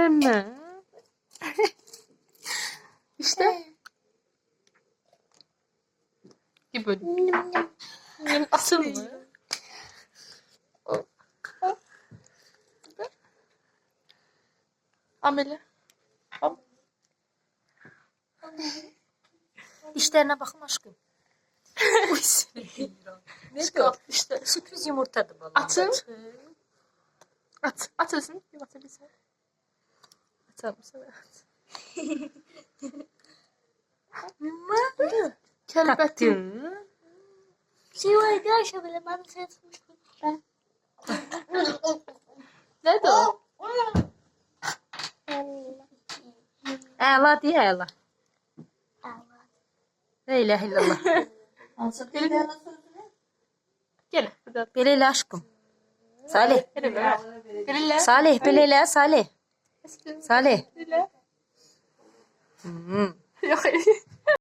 Verme. İşte. Gibi. Asıl mı? Amele. Hop. İşlerine bakın aşkım. Ne Çıkar. İşte. Sürpriz yumurtadı vallahi. Atın. At. At özünü. Bir atabilirsin. Atar mısın? Evet. Kelbetin. Şey var ya şöyle ben de seyretmiştim. Nerede o? Ela diye ela. La ilahe illallah. Gel. Burada. Belele aşkım. Salih. Gelin. Salih belele Salih. Salih. Gelin. Hmm. Yok.